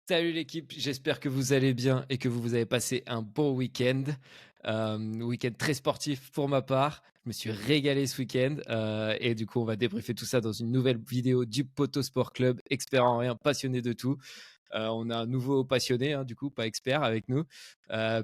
Salut l'équipe, j'espère que vous allez bien et que vous avez passé un bon week-end. Week-end très sportif pour ma part. Je me suis régalé ce week-end et du coup on va débriefer tout ça dans une nouvelle vidéo du Poto Sport Club, expert en rien, passionné de tout. On a un nouveau passionné, du coup, pas expert avec nous.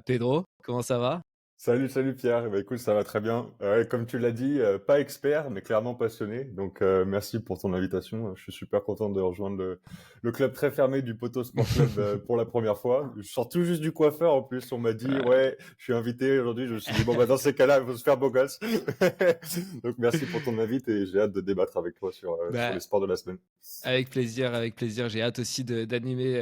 Pedro, comment ça va? Salut Pierre. Écoute, ça va très bien. Ouais, comme tu l'as dit, pas expert, mais clairement passionné. Donc merci pour ton invitation. Je suis super content de rejoindre le club très fermé du Poteau Sport Club pour la première fois. Je sors tout juste du coiffeur en plus. On m'a dit Ouais. ouais, je suis invité aujourd'hui. Je me suis dit bon bah dans ces cas-là, il faut se faire beau gosse. Donc merci pour ton invite et j'ai hâte de débattre avec toi sur les Bah, sports de la semaine. avec plaisir, avec plaisir. J'ai hâte aussi d'animer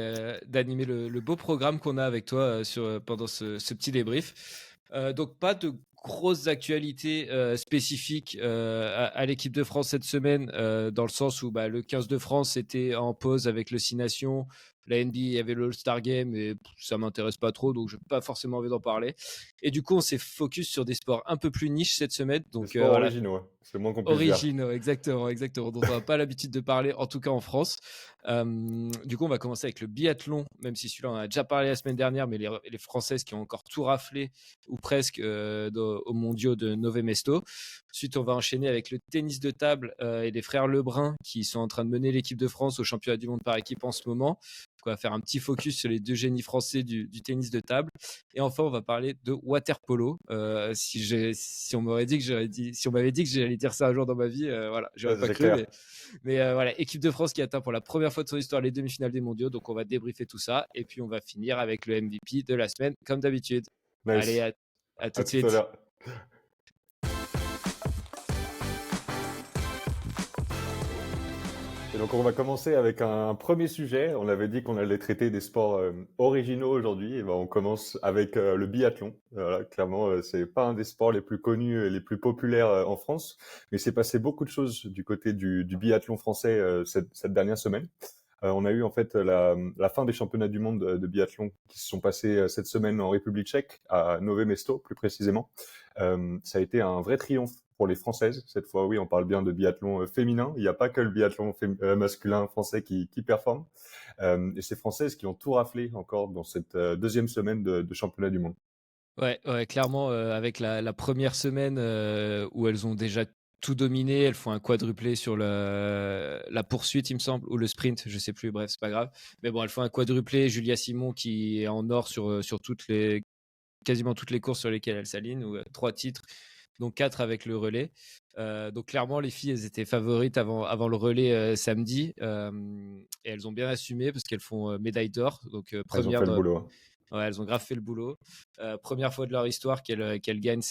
le beau programme qu'on a avec toi pendant ce petit débrief. Donc, pas de grosses actualités spécifiques à l'équipe de France cette semaine, dans le sens où le 15 de France était en pause avec le 6 Nations. La NBA, il y avait le All-Star Game et ça m'intéresse pas trop, donc je n'ai pas forcément envie d'en parler. Et du coup, on s'est focus sur des sports un peu plus niches cette semaine. Les Donc sports voilà, originaux, hein. C'est le moins qu'on puisse dire. originaux, exactement, exactement, dont on n'a pas l'habitude de parler, en tout cas en France. Du coup, on va commencer avec le biathlon, même si celui-là, on a déjà parlé la semaine dernière, mais les Françaises qui ont encore tout raflé, ou presque, aux mondiaux de Nové Mesto. Ensuite, on va enchaîner avec le tennis de table et les frères Lebrun, qui sont en train de mener l'équipe de France au championnat du monde par équipe en ce moment. Donc, on va faire un petit focus sur les deux génies français du tennis de table. Et enfin, on va parler de water polo. Si on m'avait dit que j'allais dire ça un jour dans ma vie, voilà, j'aurais Ouais, pas c'est cru. clair. Mais voilà, équipe de France qui atteint pour la première fois de son histoire les demi-finales des mondiaux. Donc, on va débriefer tout ça. Et puis, on va finir avec le MVP de la semaine, comme d'habitude. Allez, Nice. à tout À de tout à suite. l'heure. Et donc on va commencer avec un premier sujet. On avait dit qu'on allait traiter des sports originaux aujourd'hui. Et ben on commence avec le biathlon. Voilà, clairement, c'est pas un des sports les plus connus et les plus populaires en France, mais il s'est passé beaucoup de choses du côté du biathlon français cette dernière semaine. On a eu en fait la fin des championnats du monde de biathlon qui se sont passés cette semaine en République tchèque, à Nové Mesto plus précisément. Ça a été un vrai triomphe pour les Françaises. Cette fois, oui, on parle bien de biathlon féminin. Il n'y a pas que le biathlon masculin français qui performe. Et ces Françaises qui ont tout raflé encore dans cette deuxième semaine de championnat du monde. Ouais, ouais, clairement, avec la première semaine où elles ont déjà tout dominé, elles font un quadruplé sur la poursuite, il me semble, ou le sprint, je sais plus, bref, c'est pas grave. Mais bon, elles font un quadruplé. Julia Simon qui est en or sur quasiment toutes les courses sur lesquelles elles s'alignent, ou 3 titres, donc 4 avec le relais. Donc clairement, les filles, elles étaient favorites avant le relais samedi, et elles ont bien assumé parce qu'elles font médaille d'or, donc Elles ont première fait le de. boulot, hein. Ouais, elles ont grave fait le boulot. Première fois de leur histoire qu'elles gagnent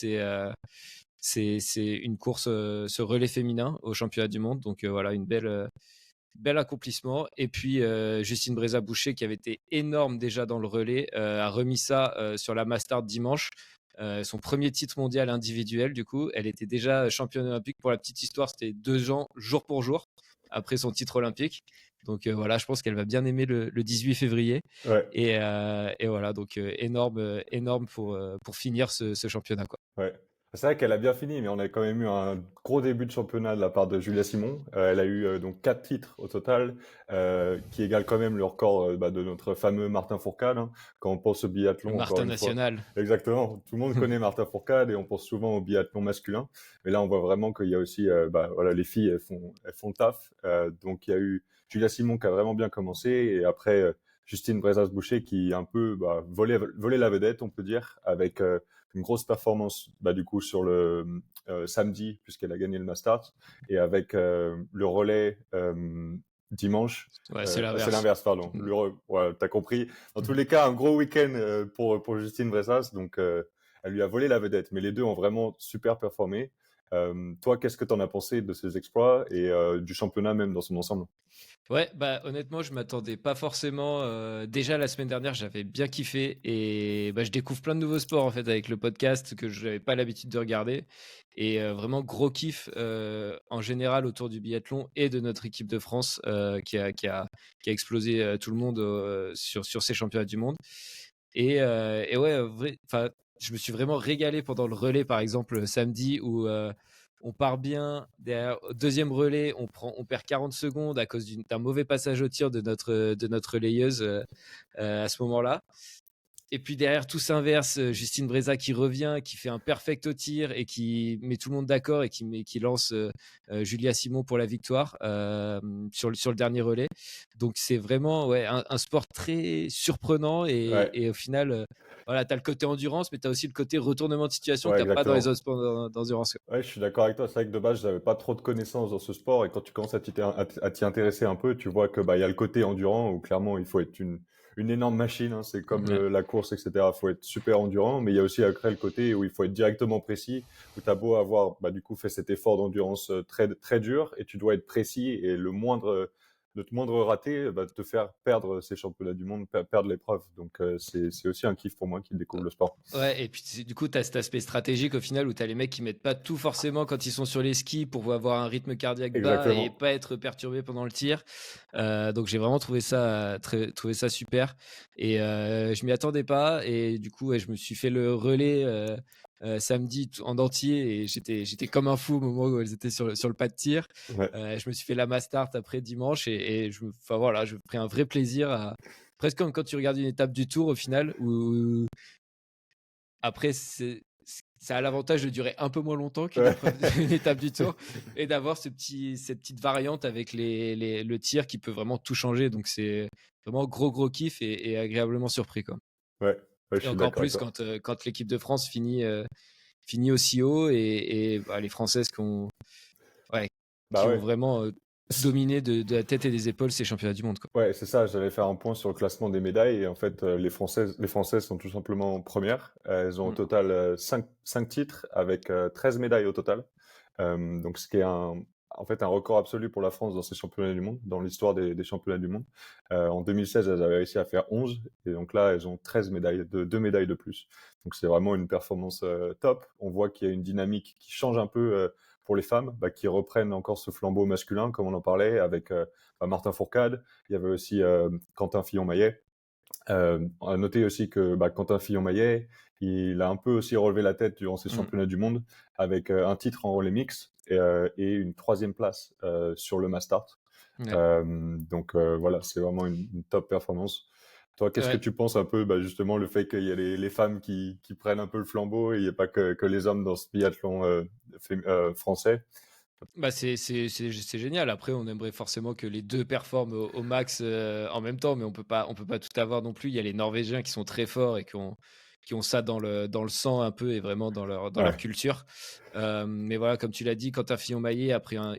c'est une course, ce relais féminin au championnat du monde. Donc voilà, une bel accomplissement. Et puis Justine Brézat-Boucher, qui avait été énorme déjà dans le relais, a remis ça sur la Mastart dimanche. Son premier titre mondial individuel, du coup. Elle était déjà championne olympique. Pour la petite histoire, c'était 2 ans, jour pour jour, après son titre olympique. Donc voilà, je pense qu'elle va bien aimer le 18 février. Ouais. Et voilà, donc énorme pour finir ce championnat, quoi. Ouais. C'est vrai qu'elle a bien fini, mais on a quand même eu un gros début de championnat de la part de Julia Simon. Elle a eu donc 4 titres au total, qui égale quand même le record de notre fameux Martin Fourcade, hein. Quand on pense au Le biathlon, encore Martin une fois, national. exactement, tout le monde connaît Martin Fourcade et on pense souvent au biathlon masculin. Mais là, on voit vraiment qu'il y a aussi, voilà, les filles, elles font le taf. Donc il y a eu Julia Simon qui a vraiment bien commencé et après Justine Brezas-Boucher qui un peu volé la vedette, on peut dire, avec une grosse performance du coup sur le samedi puisqu'elle a gagné le Mastart et avec le relais dimanche. Ouais, c'est C'est l'inverse. l'inverse, pardon. Ouais, t'as compris. Dans tous les cas, un gros week-end pour Justine Bressas, donc elle lui a volé la vedette. Mais les deux ont vraiment super performé. Toi, qu'est-ce que t'en as pensé de ces exploits et du championnat même dans son ensemble? Ouais, honnêtement, je m'attendais pas forcément. Déjà la semaine dernière, j'avais bien kiffé et je découvre plein de nouveaux sports en fait avec le podcast que je n'avais pas l'habitude de regarder. Et vraiment gros kiff en général autour du biathlon et de notre équipe de France qui a explosé tout le monde sur ces championnats du monde. Et ouais, enfin, je me suis vraiment régalé pendant le relais, par exemple, samedi, où On part bien. Derrière, au deuxième relais, on perd 40 secondes à cause d'un mauvais passage au tir de notre relayeuse à ce moment-là. Et puis derrière, tout s'inverse. Justine Breza qui revient, qui fait un perfect au tir et qui met tout le monde d'accord et qui lance Julia Simon pour la victoire sur le dernier relais. Donc c'est vraiment un sport très surprenant Ouais, et au final, voilà, tu as le côté endurance, mais tu as aussi le côté retournement de situation que ouais, tu n'as pas dans les exactement. autres sports d'endurance. Ouais, je suis d'accord avec toi. C'est vrai que de base, j'avais pas trop de connaissances dans ce sport et quand tu commences à t'y intéresser un peu, tu vois que bah il y a le côté endurant où clairement il faut être une énorme machine. Hein. C'est comme Ouais. la course, etc. Il faut être super endurant, mais il y a aussi après le côté où il faut être directement précis, où t'as beau avoir bah du coup fait cet effort d'endurance très très dur et tu dois être précis et le moindre raté va te faire perdre ces championnats du monde, perdre l'épreuve. Donc c'est aussi un kiff pour moi qui découvre le sport. Ouais, et puis du coup, tu as cet aspect stratégique au final où tu as les mecs qui mettent pas tout forcément quand ils sont sur les skis pour avoir un rythme cardiaque bas et Exactement. pas être perturbé pendant le tir. Donc j'ai vraiment trouvé ça super. Et je m'y attendais pas. Et du coup, ouais, je me suis fait le relais samedi en entier et j'étais comme un fou au moment où elles étaient sur le pas de tir. Ouais. Je me suis fait la Mastart après dimanche et enfin voilà, je pris un vrai plaisir presque comme quand tu regardes une étape du Tour au final où après, ça a l'avantage de durer un peu moins longtemps qu'une Ouais. épreuve, une étape du Tour et d'avoir cette petite variante avec le tir qui peut vraiment tout changer. Donc, c'est vraiment gros kiff et agréablement surpris, quoi. Ouais, ouais, je Et suis encore d'accord avec plus toi. quand l'équipe de France finit aussi haut et bah, les Françaises ouais, Bah qui ont ouais. vraiment dominé de la tête et des épaules ces championnats du monde, quoi. Ouais, c'est ça, j'allais faire un point sur le classement des médailles et en fait, les Françaises sont tout simplement premières. Elles ont au Mm. total 5 titres avec 13 médailles au total. Donc ce qui est en fait un record absolu pour la France dans ces championnats du monde, dans l'histoire des championnats du monde. En 2016, elles avaient réussi à faire 11 et donc là, elles ont 13 médailles, 2 médailles de plus. Donc c'est vraiment une performance top. On voit qu'il y a une dynamique qui change un peu pour les femmes, bah, qui reprennent encore ce flambeau masculin, comme on en parlait, avec bah, Martin Fourcade. Il y avait aussi Quentin Fillon-Maillet. À noter aussi que bah, Quentin Fillon-Maillet, il a un peu aussi relevé la tête durant ces Mm. championnats du monde avec un titre en relais mix et une troisième place sur le Mastart. Ouais. Donc voilà, c'est vraiment une top performance. Toi, qu'est-ce que Ouais. tu penses un peu, bah, justement, le fait qu'il y ait les femmes qui prennent un peu le flambeau et il n'y ait pas que les hommes dans ce biathlon français? Bah c'est génial. Après, on aimerait forcément que les deux performent au max en même temps, mais on peut pas tout avoir non plus. Il y a les Norvégiens qui sont très forts et qui ont ça dans le sang un peu et vraiment dans leur Ouais, culture. Mais voilà, comme tu l'as dit, Quentin Fillon-Maillet, après un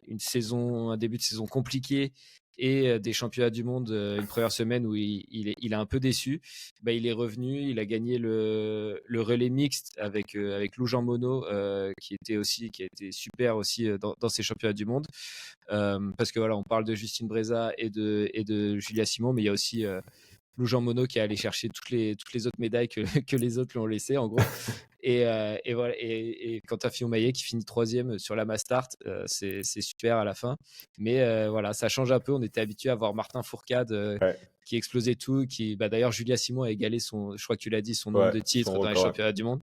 début de saison compliqué et des championnats du monde, une première semaine où il a un peu déçu, bah, il est revenu, il a gagné le relais mixte avec Lou Jean Monod, qui a été super aussi dans ces championnats du monde. Parce que voilà, on parle de Justine Breza et de Julia Simon, mais il y a aussi Lou Jean Monod qui est allé chercher toutes les autres médailles que les autres lui ont laissées, en gros. Et voilà, et Quentin Fillon-Maillet qui finit troisième sur la Mastart, c'est super à la fin. Mais voilà, ça change un peu. On était habitué à voir Martin Fourcade ouais, qui explosait tout. Bah, d'ailleurs, Julia Simon a égalé je crois que tu l'as dit, son nombre ouais, de son titres dans les record. Ouais. championnats du monde.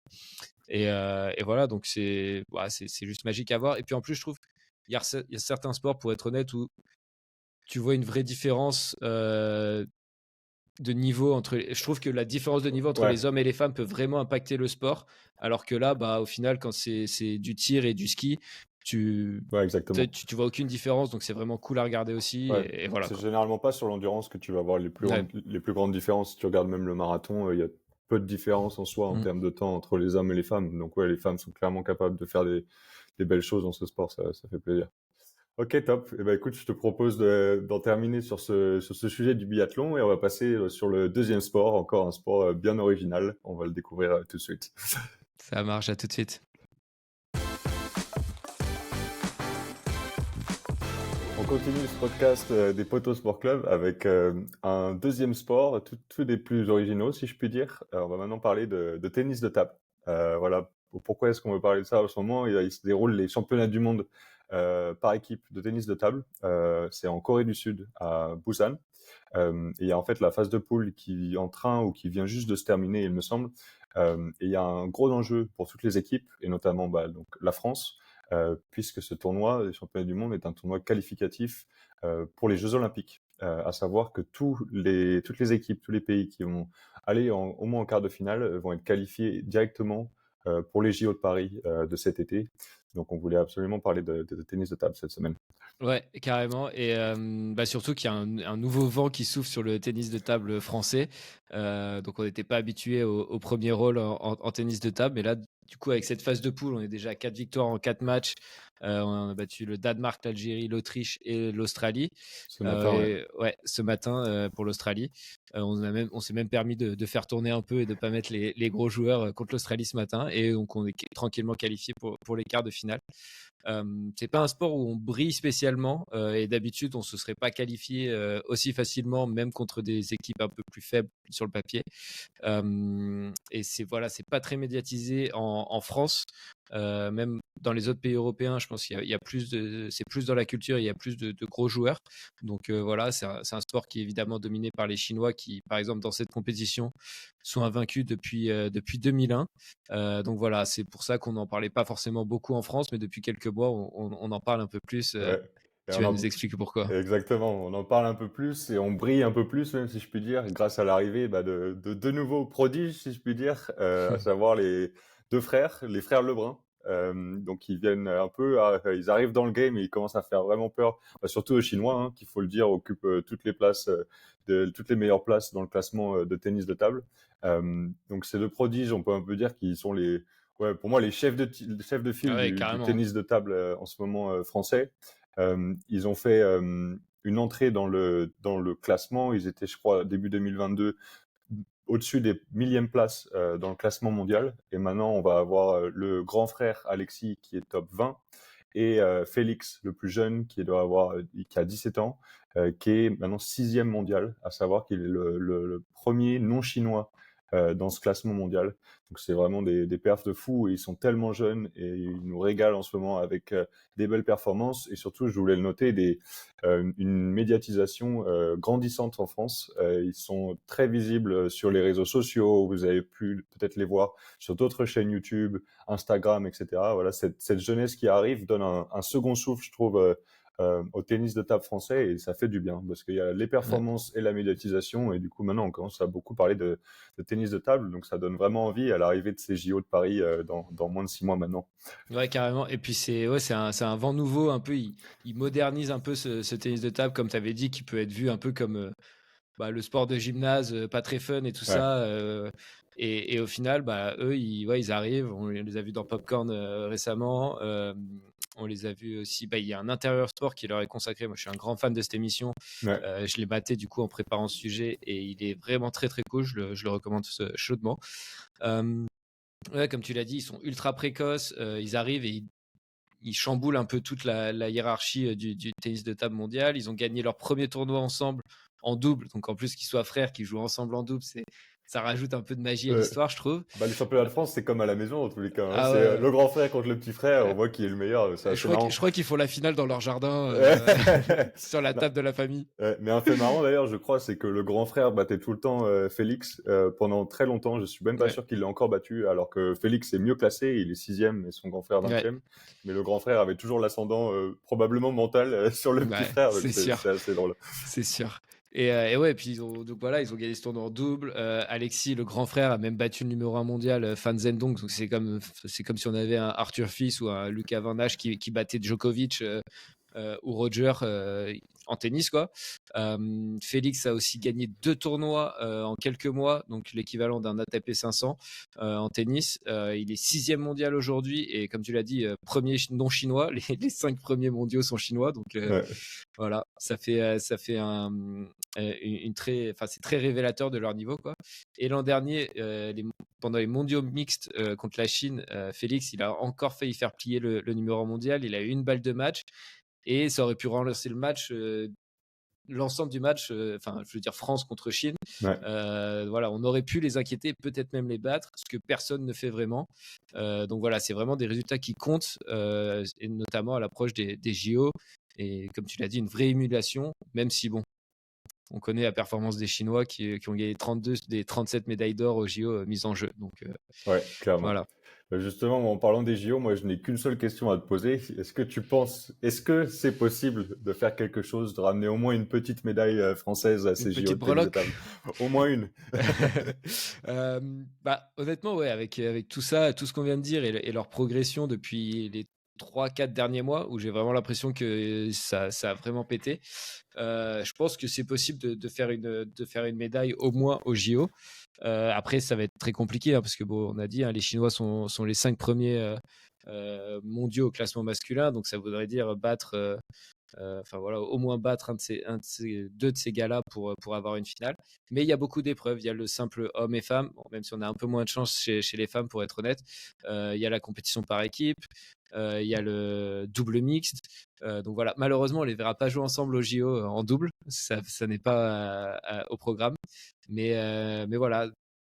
Et voilà, donc c'est juste magique à voir. Et puis en plus, je trouve il y a certains sports, pour être honnête, où tu vois une vraie différence de niveau je trouve que la différence de niveau entre Ouais, les hommes et les femmes peut vraiment impacter le sport, alors que là, bah, au final, quand c'est du tir et du ski, tu, ouais, exactement. tu vois aucune différence, donc c'est vraiment cool à regarder aussi, Ouais, et voilà c'est quoi. généralement pas sur l'endurance que tu vas voir Ouais. les plus grandes différences. Si tu regardes même le marathon, il y a peu de différence en soi en Mm. termes de temps entre les hommes et les femmes. Donc ouais, les femmes sont clairement capables de faire des belles choses dans ce sport, ça fait plaisir. Ok, top. Eh ben, écoute, je te propose d'en terminer sur ce sujet du biathlon et on va passer sur le deuxième sport, encore un sport bien original. On va le découvrir tout de suite. Ça marche, à tout de suite. On continue ce podcast des Potos Sport Club avec un deuxième sport, tout des plus originaux, si je puis dire. On va maintenant parler de tennis de table. Voilà, pourquoi est-ce qu'on veut parler de ça en ce moment? Il se déroule les championnats du monde par équipe de tennis de table. C'est en Corée du Sud, à Busan. Et il y a en fait la phase de poule qui est en train ou qui vient juste de se terminer, il me semble. Et il y a un gros enjeu pour toutes les équipes, et notamment bah, donc, la France. puisque ce tournoi, les championnats du monde, est un tournoi qualificatif pour les Jeux Olympiques. À savoir que toutes les équipes, tous les pays qui vont aller au moins en quart de finale vont être qualifiés directement pour les JO de Paris de cet été. Donc on voulait absolument parler de tennis de table cette semaine. Ouais, carrément. Et surtout qu'il y a un nouveau vent qui souffle sur le tennis de table français. Donc on n'était pas habitué au premier rôle en tennis de table. Mais là, du coup, avec cette phase de poule, on est déjà à 4 victoires en 4 matchs. On a battu le Danemark, l'Algérie, l'Autriche et l'Australie. Ce matin, ouais. Ouais, ce matin pour l'Australie. On s'est même permis de faire tourner un peu et de ne pas mettre les gros joueurs contre l'Australie ce matin. Et donc on est tranquillement qualifié pour les quarts de finale. C'est pas un sport où on brille spécialement et d'habitude on se serait pas qualifié aussi facilement même contre des équipes un peu plus faibles sur le papier. Et c'est pas très médiatisé en France. Même dans les autres pays européens, je pense qu'il y a c'est plus dans la culture, il y a plus de gros joueurs. Donc c'est un sport qui est évidemment dominé par les Chinois qui, par exemple, dans cette compétition, sont invaincus depuis 2001. Donc voilà, c'est pour ça qu'on n'en parlait pas forcément beaucoup en France, mais depuis quelques mois, on en parle un peu plus. Ouais. Et Tu vas nous expliquer pourquoi. exactement, on en parle un peu plus et on brille un peu plus, même si je puis dire, grâce à l'arrivée de nouveaux prodiges, si je puis dire, à savoir les deux frères, les frères Lebrun. Donc ils viennent un peu, ils arrivent dans le game et ils commencent à faire vraiment peur, surtout aux Chinois, hein, qu'il faut le dire, occupent toutes les places, toutes les meilleures places dans le classement de tennis de table. Donc ces deux prodiges, on peut un peu dire qu'ils sont pour moi les chefs de file Ouais, du carrément. tennis de table en ce moment français. Ils ont fait une entrée dans le classement. Ils étaient, je crois, début 2022, au-dessus des millièmes places dans le classement mondial. Et maintenant, on va avoir le grand frère Alexis qui est top 20 et Félix, le plus jeune, qui a 17 ans, qui est maintenant 6e mondial, à savoir qu'il est le premier non-chinois dans ce classement mondial. Donc c'est vraiment des perfs de fou. Ils sont tellement jeunes et ils nous régalent en ce moment avec des belles performances et surtout, je voulais le noter, une médiatisation grandissante en France. Ils sont très visibles sur les réseaux sociaux. Vous avez pu peut-être les voir sur d'autres chaînes YouTube, Instagram, etc. Voilà, cette jeunesse qui arrive donne un second souffle, je trouve, au tennis de table français et ça fait du bien parce qu'il y a les performances et la médiatisation et du coup maintenant on commence à beaucoup parler de tennis de table donc ça donne vraiment envie à l'arrivée de ces JO de Paris dans moins de 6 mois maintenant. Ouais, carrément. Et puis c'est un vent nouveau un peu. Il modernise un peu ce tennis de table comme tu avais dit qui peut être vu un peu comme le sport de gymnase pas très fun et tout Ouais. ça. Et au final, eux, ils arrivent. On les a vus dans Popcorn récemment. On les a vus aussi. Il y a un intérieur sport qui leur est consacré. Moi, je suis un grand fan de cette émission. Ouais. Je l'ai maté du coup en préparant ce sujet et il est vraiment très très cool. Je le recommande chaudement. Ouais, comme tu l'as dit, ils sont ultra précoces. Ils arrivent et ils chamboulent un peu toute la hiérarchie du tennis de table mondial. Ils ont gagné leur premier tournoi ensemble en double. Donc en plus qu'ils soient frères, qu'ils jouent ensemble en double, ça rajoute un peu de magie à l'histoire, je trouve. Les championnats de France, c'est comme à la maison, en tous les cas. Hein. Ah C'est ouais. le grand frère contre le petit frère. On voit qui est le meilleur. C'est assez marrant. Je crois qu'ils font la finale dans leur jardin, sur la table de la famille. Mais un fait marrant, d'ailleurs, je crois, c'est que le grand frère battait tout le temps Félix pendant très longtemps. Je suis même pas sûr qu'il l'ait encore battu, alors que Félix est mieux classé. Il est 6e et son grand frère 20e. Mais le grand frère avait toujours l'ascendant probablement mental sur le petit frère. Donc c'est assez drôle. C'est sûr. Et ouais, puis ils ont gagné ce tournoi en double. Alexis, le grand frère, a même battu le numéro 1 mondial, Fan Zhendong. Donc c'est comme si on avait un Arthur Fils ou un Lucas Van Nage qui battait Djokovic ou Roger en tennis, quoi. Félix a aussi gagné 2 tournois en quelques mois, donc l'équivalent d'un ATP 500 en tennis. Il est 6e mondial aujourd'hui et comme tu l'as dit, premier non chinois. Les 5 premiers mondiaux sont chinois, donc voilà, ça fait c'est très révélateur de leur niveau, quoi. Et l'an dernier, pendant les mondiaux mixtes contre la Chine, Félix, il a encore failli faire plier le numéro 1 mondial. Il a eu une balle de match et ça aurait pu relancer le match, l'ensemble du match, je veux dire France contre Chine. On aurait pu les inquiéter, peut-être même les battre, ce que personne ne fait vraiment. Donc voilà, c'est vraiment des résultats qui comptent, et notamment à l'approche des JO. Et comme tu l'as dit, une vraie émulation, même si on connaît la performance des Chinois qui ont gagné 32 des 37 médailles d'or aux JO mises en jeu. Donc clairement. voilà. Justement, en parlant des JO, moi, je n'ai qu'une seule question à te poser. Est-ce que c'est possible de faire quelque chose, de ramener au moins une petite médaille française à Une ces JO petite de tennis de breloque. table? Au moins une. Bah, honnêtement, ouais, avec tout ça, tout ce qu'on vient de dire et leur progression depuis les 3-4 derniers mois, où j'ai vraiment l'impression que ça a vraiment pété. Je pense que c'est possible de faire une médaille au moins au JO. Après, ça va être très compliqué, hein, parce que bon, on a dit, hein, les Chinois sont les 5 premiers mondiaux au classement masculin, donc ça voudrait dire battre enfin voilà, au moins battre deux de ces gars-là pour avoir une finale. Mais il y a beaucoup d'épreuves. Il y a le simple homme et femme, bon, même si on a un peu moins de chance chez les femmes, pour être honnête. Il y a la compétition par équipe. Il y a le double mixte. Donc voilà, malheureusement, on les verra pas jouer ensemble au JO en double. Ça n'est pas au programme. Mais voilà.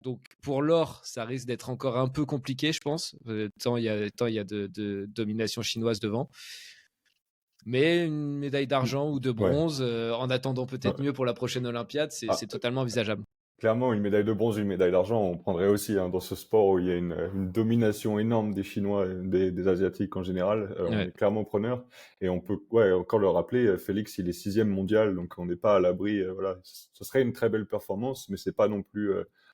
Donc pour l'or, ça risque d'être encore un peu compliqué, je pense. Tant il y a de domination chinoise devant. Mais une médaille d'argent ou de Ouais. bronze, en attendant peut-être Ouais. mieux pour la prochaine Olympiade, Ah, c'est totalement envisageable. clairement, une médaille de bronze, une médaille d'argent, on prendrait aussi hein, dans ce sport où il y a une domination énorme des Chinois, et des Asiatiques en général. On Ouais. est clairement preneur. Et on peut ouais, encore le rappeler, Félix, il est 6e mondial, donc on n'est pas à l'abri. Voilà. Ce serait une très belle performance, mais c'est pas non plus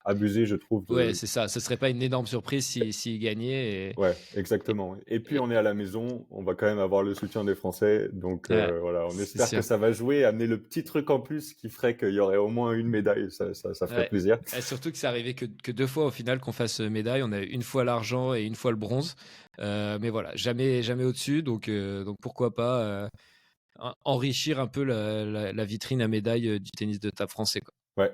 abusé, je trouve, Ouais, de, c'est ça. Ce serait pas une énorme surprise s'il gagnait. ouais, exactement. Et puis Et- on est à la maison, on va quand même avoir le soutien des Français, donc ouais, voilà, on c'est espère que sûr. ça va jouer, amener le petit truc en plus qui ferait qu'il y aurait au moins une médaille, ça ferait Ouais. plaisir. Et surtout que c'est arrivé que deux fois au final qu'on fasse médaille. On a eu une fois l'argent et une fois le bronze. Mais voilà, jamais au-dessus. Donc pourquoi pas enrichir un peu la vitrine à médaille du tennis de table français, quoi. Ouais.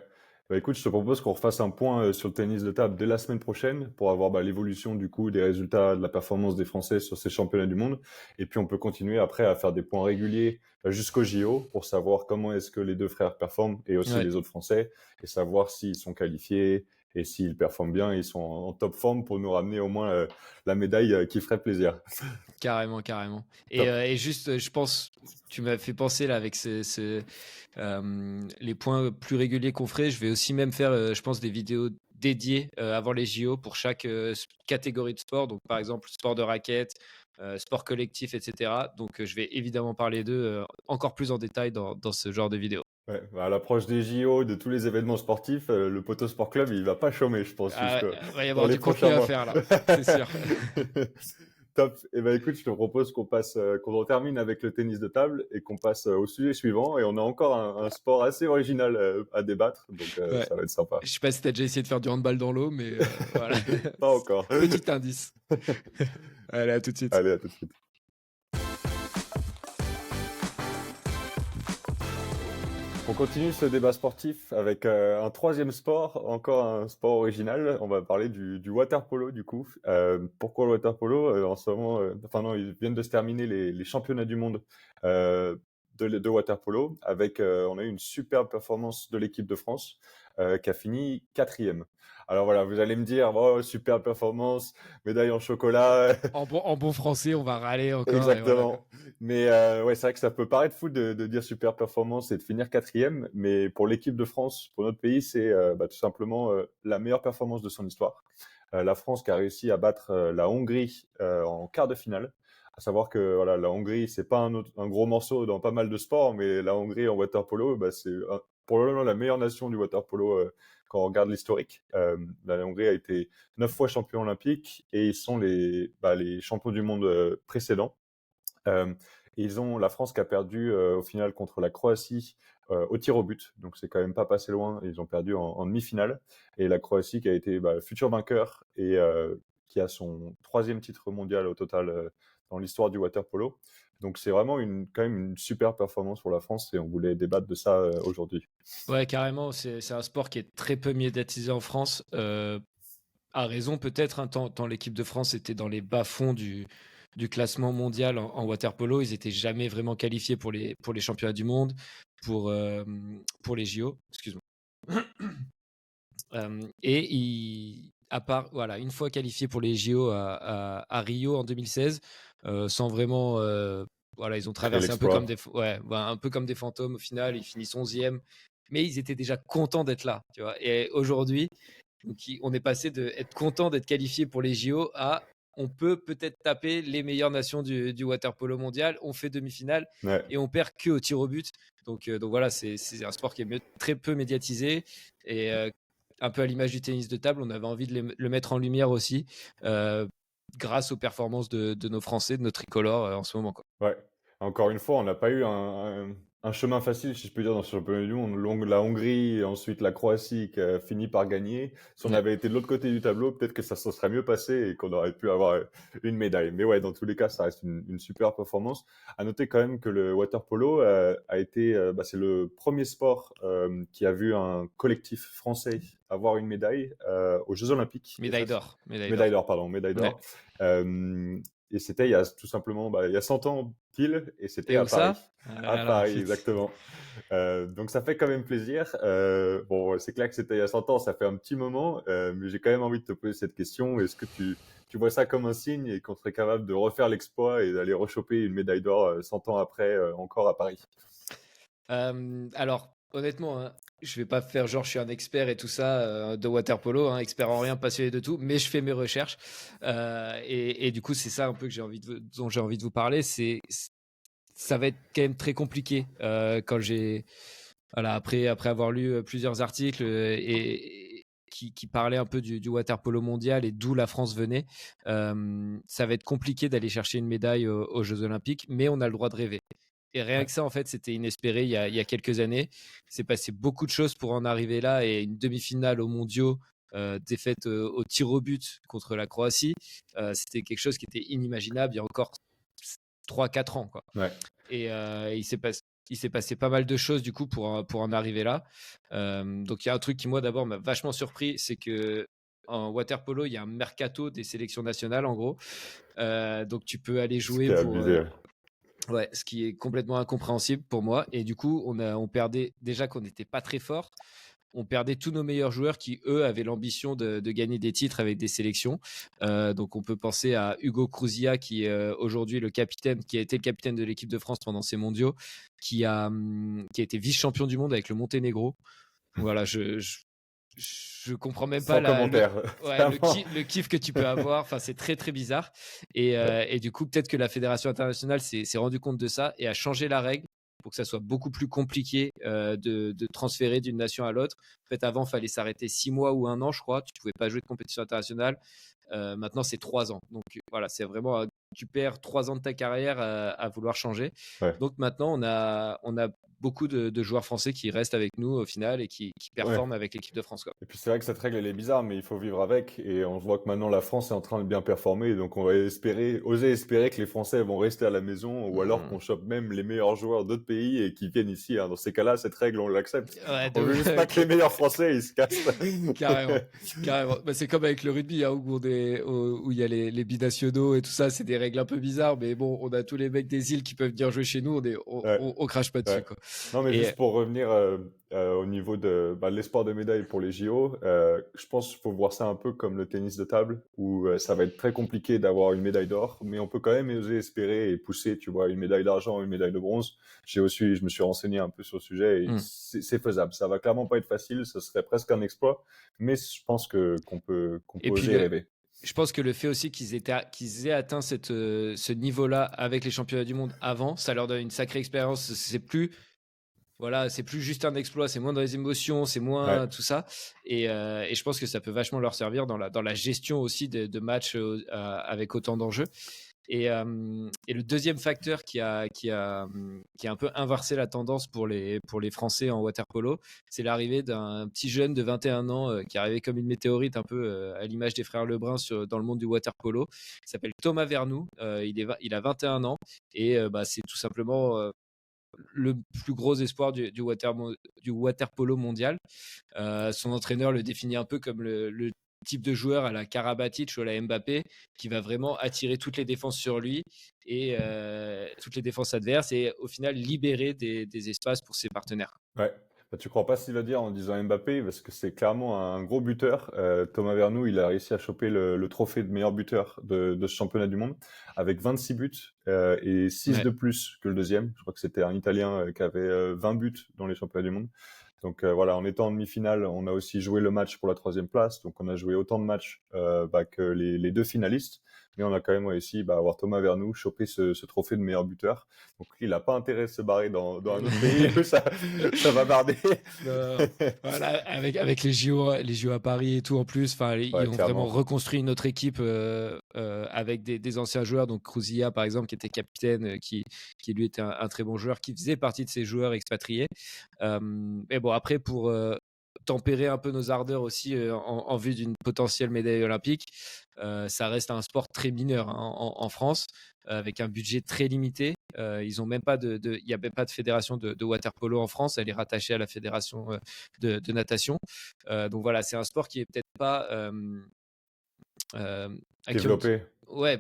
Bah écoute, je te propose qu'on refasse un point sur le tennis de table dès la semaine prochaine pour avoir bah, l'évolution du coup des résultats de la performance des Français sur ces championnats du monde. Et puis on peut continuer après à faire des points réguliers jusqu'au JO pour savoir comment est-ce que les deux frères performent et aussi Ouais. les autres Français et savoir s'ils sont qualifiés et s'ils performent bien, ils sont en top forme pour nous ramener au moins la médaille qui ferait plaisir. Carrément, carrément. Top. Et juste, je pense, tu m'as fait penser là avec les points plus réguliers qu'on ferait. Je vais aussi même faire, je pense, des vidéos dédiées avant les JO pour chaque catégorie de sport. Donc, par exemple, sport de raquette, sport collectif, etc. Donc, je vais évidemment parler d'eux encore plus en détail dans ce genre de vidéo. Ouais, bah, à l'approche des JO, de tous les événements sportifs, le Poteau Sport Club, il va pas chômer, je pense, Ah, va y dans avoir les du contenu prochains à mois. faire là, c'est sûr. Top. Et ben écoute, je te propose qu'on termine avec le tennis de table et qu'on passe au sujet suivant. Et on a encore un sport assez original à débattre, donc Ouais. ça va être sympa. Je sais pas si tu as déjà essayé de faire du handball dans l'eau, mais voilà. Pas encore. Petit indice. Allez, à tout de suite. Allez, à tout de suite. On continue ce débat sportif avec un troisième sport, encore un sport original. On va parler du water polo du coup. Pourquoi le water polo en ce moment, enfin non, ils viennent de se terminer les championnats du monde euh, de water polo avec, on a eu une superbe performance de l'équipe de France qui a fini 4e. Alors voilà, vous allez me dire, oh, super performance, médaille en chocolat. En bon français, on va râler encore et voilà quoi. Exactement. Mais ouais, c'est vrai que ça peut paraître fou de dire super performance et de finir 4e, mais pour l'équipe de France, pour notre pays, c'est bah, tout simplement la meilleure performance de son histoire. La France qui a réussi à battre la Hongrie en quart de finale. À savoir que voilà, la Hongrie, c'est pas un gros morceau dans pas mal de sports, mais la Hongrie en water polo, bah, c'est probablement la meilleure nation du water polo quand on regarde l'historique. La Hongrie a été 9 fois champion olympique et ils sont les champions du monde précédents. Euh, la France qui a perdu au final contre la Croatie au tir au but, donc c'est quand même pas passé loin. Ils ont perdu en demi-finale et la Croatie qui a été futur vainqueur et qui a son 3e titre mondial au total dans l'histoire du water polo. Donc c'est vraiment quand même une super performance pour la France et on voulait débattre de ça aujourd'hui. Ouais, carrément, c'est un sport qui est très peu médiatisé en France. À raison peut-être, hein, tant l'équipe de France était dans les bas-fonds du classement mondial en water polo. Ils n'étaient jamais vraiment qualifiés pour les championnats du monde, pour, euh, pour les JO. Excuse-moi. À part, voilà, une fois qualifiés pour les JO à Rio en 2016, sans vraiment. Voilà, ils ont Créer traversé un peu l'exploit. ouais, un peu comme des fantômes au final. Ils finissent 11e, mais ils étaient déjà contents d'être là. Tu vois. Et aujourd'hui, on est passé de être content d'être qualifié pour les JO à on peut peut-être taper les meilleures nations du water polo mondial. On fait demi-finale Ouais. et on perd que au tir au but. Donc voilà, c'est un sport qui est très peu médiatisé et un peu à l'image du tennis de table, on avait envie de le mettre en lumière aussi grâce aux performances de nos Français, de nos tricolores en ce moment, quoi. Ouais. Encore une fois, on n'a pas eu un chemin facile, si je peux dire, dans ce championnat du monde. La Hongrie et ensuite la Croatie qui a fini par gagner. Si on Ouais. avait été de l'autre côté du tableau, peut-être que ça se serait mieux passé et qu'on aurait pu avoir une médaille. Mais ouais, dans tous les cas, ça reste une super performance. À noter quand même que le water polo a été, c'est le premier sport qui a vu un collectif français avoir une médaille aux Jeux Olympiques. Et Médaille ça, d'or. médaille d'or, pardon, médaille Ouais. d'or. Et c'était il y a tout simplement, il y a 100 ans pile, et c'était Et à où ça? Paris. À Voilà, Paris, exactement. Donc ça fait quand même plaisir. Bon, c'est clair que c'était il y a 100 ans, ça fait un petit moment, mais j'ai quand même envie de te poser cette question. Est-ce que tu vois ça comme un signe et qu'on serait capable de refaire l'exploit et d'aller rechoper une médaille d'or 100 ans après, encore à Paris? Alors, honnêtement, hein, je vais pas faire genre je suis un expert et tout ça de water polo, hein, expert en rien, passionné de tout, mais je fais mes recherches. Et du coup, c'est ça un peu dont j'ai envie de vous parler. Ça va être quand même très compliqué quand voilà, après avoir lu plusieurs articles qui parlaient un peu du water polo mondial et d'où la France venait. Ça va être compliqué d'aller chercher une médaille aux Jeux Olympiques, mais on a le droit de rêver. Et rien Ouais. que ça, en fait, c'était inespéré il y a quelques années. Il s'est passé beaucoup de choses pour en arriver là et une demi-finale aux mondiaux, défaite au tir au but contre la Croatie, c'était quelque chose qui était inimaginable il y a encore 3-4 ans, quoi. Ouais. Et il s'est passé pas mal de choses du coup pour en arriver là. Donc il y a un truc qui moi d'abord m'a vachement surpris, c'est que en water polo, il y a un mercato des sélections nationales en gros. Donc tu peux aller Ce jouer qui est pour abusé. ouais, ce qui est complètement incompréhensible pour moi. Et du coup, on perdait déjà qu'on n'était pas très fort. On perdait tous nos meilleurs joueurs qui, eux, avaient l'ambition de gagner des titres avec des sélections. Donc, on peut penser à Hugo Cruzia, qui est aujourd'hui le capitaine, qui a été le capitaine de l'équipe de France pendant ces mondiaux, qui a été vice-champion du monde avec le Monténégro. Voilà, je comprends même pas Sans commentaire. ouais, Clairement. le kiff que tu peux avoir. Enfin, c'est très, très bizarre. Ouais. Et du coup, peut-être que la Fédération internationale s'est rendu compte de ça et a changé la règle pour que ça soit beaucoup plus compliqué de transférer d'une nation à l'autre. En fait, avant, il fallait s'arrêter 6 mois ou 1 an, je crois. Tu ne pouvais pas jouer de compétition internationale. Maintenant, c'est 3 ans. Donc voilà, c'est vraiment, tu perds 3 ans de ta carrière à vouloir changer. Ouais. Donc maintenant, on a beaucoup de joueurs français qui restent avec nous au final et qui Ouais. performent avec l'équipe de France, quoi. Et puis c'est vrai que cette règle elle est bizarre, mais il faut vivre avec. Et on voit que maintenant la France est en train de bien performer, donc on va oser espérer que les Français vont rester à la maison, ou alors qu'on Mmh. chope même les meilleurs joueurs d'autres pays et qui viennent ici, hein. Dans ces cas-là, cette règle on l'accepte. Ouais, On veut juste pas que les meilleurs Français ils se cassent. carrément, carrément. Bah, c'est comme avec le rugby, hein, où il y a les binationaux et tout ça, c'est des règles un peu bizarres, mais bon, on a tous les mecs des îles qui peuvent venir jouer chez nous, Ouais. on crache pas dessus, Ouais. quoi. Non, mais Et juste pour revenir au niveau de l'espoir de médaille pour les JO, je pense qu'il faut voir ça un peu comme le tennis de table, où ça va être très compliqué d'avoir une médaille d'or, mais on peut quand même oser espérer et pousser, tu vois, une médaille d'argent, une médaille de bronze. Je me suis renseigné un peu sur le sujet et mmh. c'est faisable. Ça va clairement pas être facile, ce serait presque un exploit, mais je pense qu'on peut Et puis oser rêver. je pense que le fait aussi qu'ils aient atteint ce niveau-là avec les championnats du monde avant, ça leur donne une sacrée expérience. Voilà, c'est plus juste un exploit, c'est moins dans les émotions, c'est Ouais, moins tout ça. Et je pense que ça peut vachement leur servir dans la gestion aussi de matchs avec autant d'enjeux. Et le deuxième facteur qui a un peu inversé la tendance pour les Français en water polo, c'est l'arrivée d'un petit jeune de 21 ans qui est arrivé comme une météorite, un peu à l'image des frères Lebrun dans le monde du water polo. Il s'appelle Thomas Vernou. Il a 21 ans et c'est tout simplement le plus gros espoir du water polo mondial. Son entraîneur le définit un peu comme le type de joueur à la Karabatic ou à la Mbappé qui va vraiment attirer toutes les défenses sur lui et toutes les défenses adverses et au final libérer des espaces pour ses partenaires. ouais. Bah, tu crois pas ce qu'il va dire en disant Mbappé, parce que c'est clairement un gros buteur. Thomas Vernou, il a réussi à choper le trophée de meilleur buteur de ce championnat du monde avec 26 buts et 6 Ouais. de plus que le deuxième. Je crois que c'était un Italien qui avait 20 buts dans les championnats du monde. Donc voilà, en étant en demi-finale, on a aussi joué le match pour la troisième place. Donc on a joué autant de matchs que les deux finalistes. mais on a quand même réussi à voir Thomas Vernou choper ce trophée de meilleur buteur. Donc il n'a pas intérêt de se barrer dans un autre pays, ça va barder. Non. Voilà, avec les JO à Paris et tout en plus, enfin, Ouais, ils ont clairement. vraiment reconstruit une autre équipe avec des anciens joueurs, donc Kruzia par exemple qui était capitaine, qui lui était un très bon joueur, qui faisait partie de ces joueurs expatriés. Mais bon, après pour tempérer un peu nos ardeurs aussi en vue d'une potentielle médaille olympique, ça reste un sport très mineur, hein, en France, avec un budget très limité. Ils ont même pas il n'y a même pas de fédération de water polo en France. Elle est rattachée à la fédération de natation. Donc voilà, c'est un sport qui est peut-être pas Développé.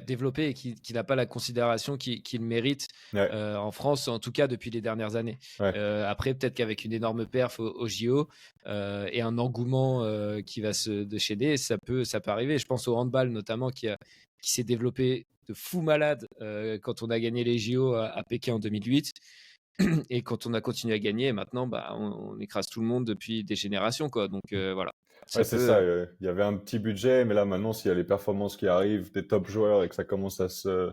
développé et qui n'a pas la considération qu'il mérite Ouais. en France, en tout cas depuis les dernières années. Ouais. Après, peut-être qu'avec une énorme perf au JO et un engouement qui va se déchaîner, ça peut arriver. Je pense au handball notamment qui s'est développé de fou malade quand on a gagné les JO à Pékin en 2008. Et quand on a continué à gagner, maintenant, on écrase tout le monde depuis des générations, quoi. Donc voilà. Ouais, c'est ça. Il y avait un petit budget, mais là maintenant, s'il y a les performances qui arrivent, des top joueurs et que ça commence à se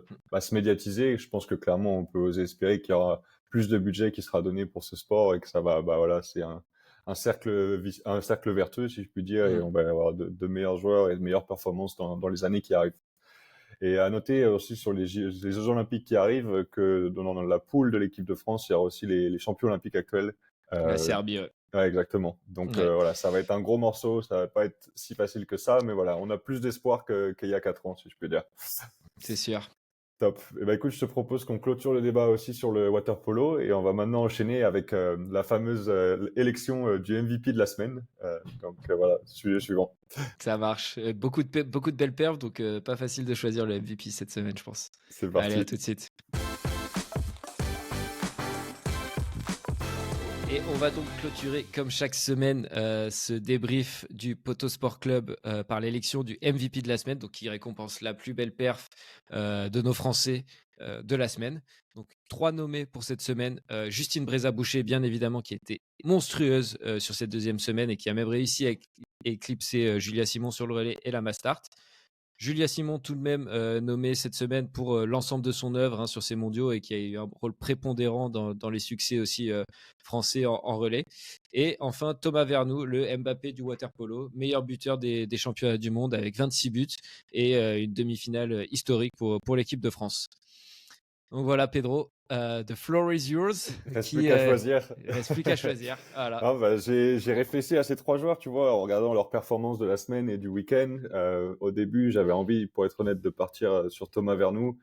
médiatiser, je pense que clairement, on peut oser espérer qu'il y aura plus de budget qui sera donné pour ce sport et que ça va, voilà, c'est un cercle vertueux, si je puis dire, et on va avoir de meilleurs joueurs et de meilleures performances dans les années qui arrivent. Et à noter aussi sur les Jeux Olympiques qui arrivent que dans la poule de l'équipe de France, il y aura aussi les champions olympiques actuels. La Serbie, ouais. Ouais, exactement. Donc Ouais. voilà, ça va être un gros morceau, ça va pas être si facile que ça, mais voilà, on a plus d'espoir qu'il y a 4 ans, si je peux dire. C'est sûr. Top. Et écoute, je te propose qu'on clôture le débat aussi sur le water polo et on va maintenant enchaîner avec la fameuse élection du MVP de la semaine. Donc voilà, sujet suivant. Ça marche. Beaucoup de belles perfs, donc pas facile de choisir le MVP cette semaine, je pense. C'est parti. Allez, à tout de suite. Et on va donc clôturer, comme chaque semaine, ce débrief du Poto Sport Club par l'élection du MVP de la semaine, donc qui récompense la plus belle perf de nos Français de la semaine. Donc 3 nommés pour cette semaine. Justine Brézat-Boucher, bien évidemment, qui était monstrueuse sur cette deuxième semaine et qui a même réussi à éclipser Julia Simon sur le relais et la Mastart. Julia Simon, tout de même nommée cette semaine pour l'ensemble de son œuvre sur ces mondiaux et qui a eu un rôle prépondérant dans les succès aussi français en relais. Et enfin, Thomas Vernou, le Mbappé du water-polo, meilleur buteur des championnats du monde avec 26 buts et une demi-finale historique pour l'équipe de France. Donc voilà, Pedro, the floor is yours. Reste plus qu'à choisir. Reste plus qu'à choisir. Voilà. J'ai réfléchi à ces 3 joueurs, tu vois, en regardant leurs performances de la semaine et du week-end. Au début, j'avais envie, pour être honnête, de partir sur Thomas Vernou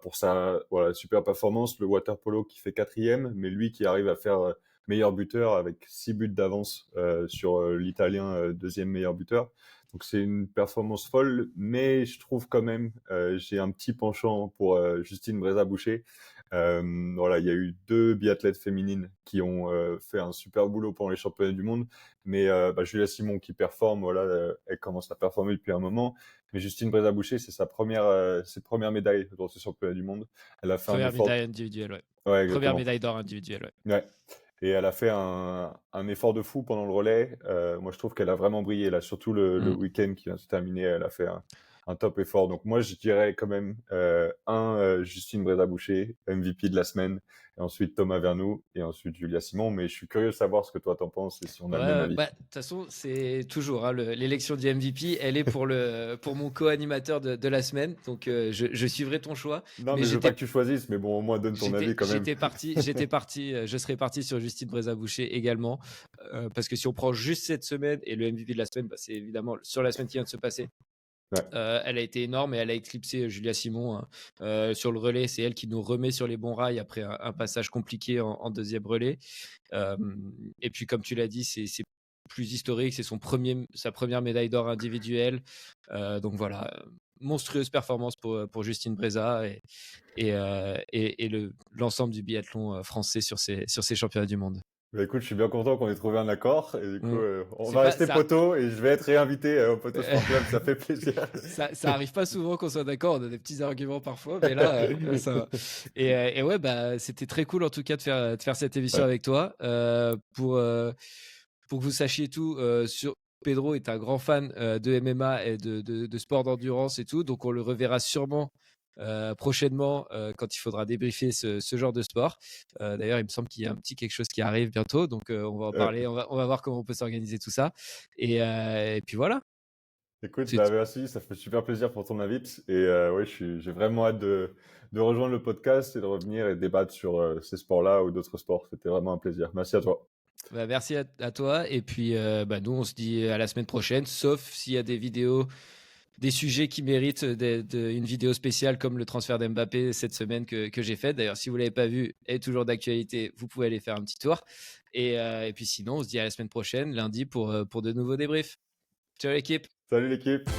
pour sa super performance, le water polo qui fait 4e, mais lui qui arrive à faire meilleur buteur avec 6 buts d'avance sur l'Italien 2e meilleur buteur. Donc c'est une performance folle, mais je trouve quand même, j'ai un petit penchant pour Justine Brézat-Boucher. Il y a eu 2 biathlètes féminines qui ont fait un super boulot pendant les championnats du monde, mais Julia Simon qui performe, elle commence à performer depuis un moment, mais Justine Brézat-Boucher, c'est ses premières médailles dans ces championnats du monde. Elle a fait première médaille individuelle, ouais. Ouais, première médaille d'or individuelle, ouais. Ouais. Et elle a fait un effort de fou pendant le relais. Moi, je trouve qu'elle a vraiment brillé. Là, surtout le week-end qui vient de se terminer, elle a fait un top effort. Donc moi, je dirais quand même Justine Brézat-Boucher, MVP de la semaine, et ensuite Thomas Vernou, et ensuite Julia Simon. Mais je suis curieux de savoir ce que toi t'en penses et si on a le même avis. De toute façon, c'est toujours l'élection du MVP, elle est pour mon co-animateur de la semaine. Donc je suivrai ton choix. Non, mais je veux pas que tu choisisses, mais bon, au moins donne ton avis quand même. Je serais parti sur Justine Brézat-Boucher également, parce que si on prend juste cette semaine et le MVP de la semaine, c'est évidemment sur la semaine qui vient de se passer. Ouais. Elle a été énorme et elle a éclipsé Julia Simon sur le relais. C'est elle qui nous remet sur les bons rails après un passage compliqué en deuxième relais. Et puis, comme tu l'as dit, c'est plus historique. C'est sa première médaille d'or individuelle. Donc voilà, monstrueuse performance pour Justine Brézat et l'ensemble du biathlon français sur ces championnats du monde. Écoute, je suis bien content qu'on ait trouvé un accord. Et du coup, on va rester poteau et je vais être réinvité au Poto Sport Club. Ça fait plaisir. Ça arrive pas souvent qu'on soit d'accord. On a des petits arguments parfois, mais là, ça va. Et ouais, c'était très cool en tout cas de faire cette émission avec toi pour que vous sachiez tout sur Pedro est un grand fan de MMA et de sport d'endurance et tout, donc on le reverra sûrement prochainement quand il faudra débriefer ce genre de sport. D'ailleurs, il me semble qu'il y a un petit quelque chose qui arrive bientôt, donc on va en parler, on va voir comment on peut s'organiser tout ça. Et puis voilà. Écoute, C'est bah merci, ça fait super plaisir pour ton invite. Et ouais, j'ai vraiment hâte de rejoindre le podcast et de revenir et débattre sur ces sports-là ou d'autres sports. C'était vraiment un plaisir. Merci à toi. Bah, merci à toi. Et puis, bah, nous, on se dit à la semaine prochaine, sauf s'il y a des vidéos, des sujets qui méritent une vidéo spéciale comme le transfert d'Mbappé cette semaine que j'ai faite. D'ailleurs, si vous ne l'avez pas vu et toujours d'actualité, vous pouvez aller faire un petit tour. Et puis sinon, on se dit à la semaine prochaine, lundi, pour de nouveaux débriefs. Ciao l'équipe. Salut l'équipe.